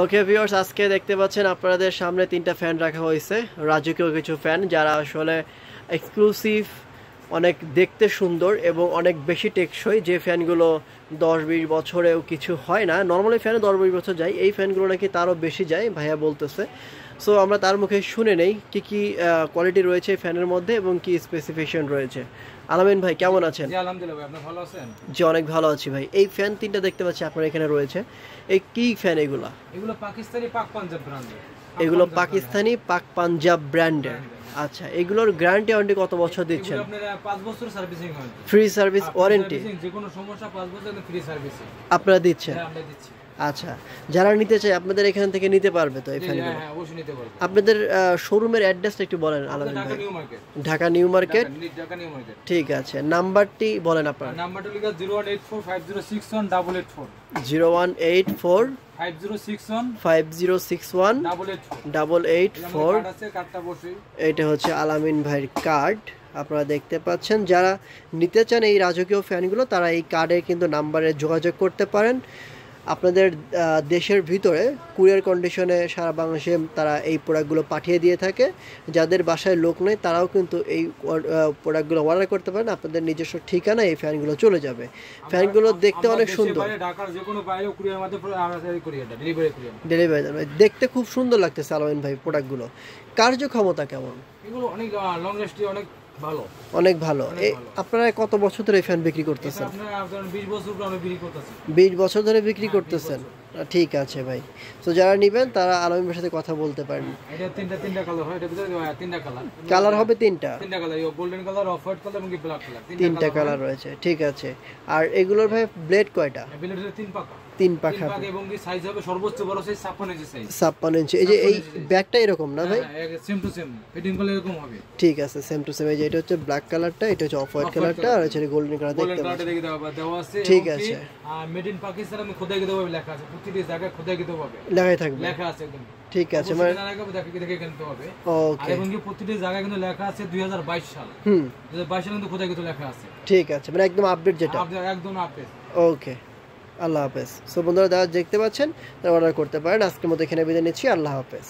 Okay viewers, আজকে দেখতে পাচ্ছেন আপনাদের সামনে তিনটা ফ্যান রাখা হয়েছে, রাজকীয় কিছু ফ্যান যারা আসলে এক্সক্লুসিভ, অনেক দেখতে সুন্দর এবং অনেক বেশি টেকসই। যে ফ্যানগুলো 10-20 বছরেও কিছু হয় না, নর্মালি ফ্যানে 10-20 বছর যায়, এই ফ্যানগুলো নাকি তারও বেশি যায় ভাইয়া বলতেছে। সো আমরা তার মুখে শুনে নেই কি কি কোয়ালিটি রয়েছে এই ফ্যানের মধ্যে এবং কি স্পেসিফিকেশন রয়েছে। আলামিন ভাই কেমন আছেন? জি আলহামদুলিল্লাহ ভাই, আপনি ভালো আছেন? জি অনেক ভালো আছি ভাই। এই ফ্যান তিনটা দেখতে পাচ্ছি আপনার এখানে রয়েছে, এই কি ফ্যান এগুলো? এগুলো পাকিস্তানি পাক পাঞ্জাব ব্র্যান্ডের। এগুলো পাকিস্তানি পাক পাঞ্জাব ব্র্যান্ডের। আচ্ছা, এগুলোর গ্যারান্টি ওয়ারেন্টি কত বছর দিচ্ছেন? আপনারা 5 বছর servicing warranty, free service warranty, যে কোনো সমস্যা 5 বছর ফ্রি সার্ভিসিং আপনারা দিচ্ছেন? হ্যাঁ আমরা দিচ্ছি। আচ্ছা, যারা নিতে চায় আপনাদের এখান থেকে নিতে পারবে তো এই ফ্যানগুলো? হ্যাঁ অবশ্যই নিতে পারবে। আপনাদের শোরুমের অ্যাড্রেসটা একটু বলেন আলামিন ভাই। Dhaka new market. ঠিক আছে, নাম্বারটি বলেন আপনার। নাম্বারটা লিখা 01845061884 01845061884। এটা হচ্ছে আলামিন ভাইয়ের কার্ড, আপনারা দেখতে পাচ্ছেন। যারা নিতে চান এই রাজকীয় ফ্যানগুলো তারা এই কার্ডে কিন্তু নাম্বারে যোগাযোগ করতে পারেন। আপনাদের দেশের ভিতরে কুরিয়ার কন্ডিশনে সারা বাংলাদেশে তারা এই প্রোডাক্টগুলো পাঠিয়ে দিয়ে থাকে। যাদের বাসায় লোক নেই তারাও কিন্তু এই প্রোডাক্টগুলো অর্ডার করতে পারেন, আপনাদের নিজস্ব ঠিকানা এই ফ্যানগুলো চলে যাবে। ফ্যানগুলো দেখতে অনেক সুন্দর, ডেলিভারি দেখতে খুব সুন্দর লাগতেছে আলামিন ভাই। প্রোডাক্টগুলো কার্যক্ষমতা কেমন? এগুলো অনেক লং লাস্টিং, অনেক ভালো, অনেক ভালো। আপনারা কত বছর ধরে ফ্যান বিক্রি করতেছেন? 20 বছর ধরে আমরা বিক্রি করতেছি। 20 বছর ধরে বিক্রি করতেছেন? ঠিক আছে ভাই। তো যারা নেবেন তারা আলামিন ভাইয়ের সাথে কথা বলতে পারেন। এটা তিনটা কালার হয়, এটার ভিতরে তিনটা কালার হবে। তিনটা colour, golden colour, off white colour এবং ব্ল্যাক কালার, তিনটা কালার রয়েছে। ঠিক আছে। আর এগুলোর ভাই ব্লেড কয়টা? ব্লেড হচ্ছে 3 পাকা। 3 পাকা এবং কি সাইজ হবে সর্বোচ্চ বড় সাইজ 56 ইঞ্চি সাইজ। 56 ইঞ্চি। এই যে এই ব্যাগটা এরকম না ভাই? হ্যাঁ সেম টু সেম, ফিটিং করলে এরকম হবে। ঠিক আছে, সেম টু সেম। এই যে এটা হচ্ছে ব্ল্যাক কালারটা, এটা হচ্ছে অফ হোয়াইট কালারটা, আর হচ্ছে গোল্ডেন কালার দেখতে পাচ্ছেন। দেওয়া আছে। ঠিক আছে। মেড ইন পাকিস্তান আমি খোদাই করে দেবো লেখা আছে, প্রতিটি জায়গায় খোদাই করে দেবো লেখাই থাকবে, লেখা আছে একদম। ঠিক আছে, মানে দেখে কিনতে হবে। ওকে। এবং কি প্রতিটি জায়গায় কিন্তু লেখা আছে 2022 সাল। 2022 সালে কিন্তু খোদাই করে লেখা আছে। ঠিক আছে, মানে একদম আপডেট যেটা। একদম আপডেট। ওকে, আল্লাহ হাফেজ। সো বন্ধুরা যারা দেখতে পাচ্ছেন তারা অর্ডার করতে পারেন। আজকের মতো এখানে বিদায় নিচ্ছি। আল্লাহ হাফেজ।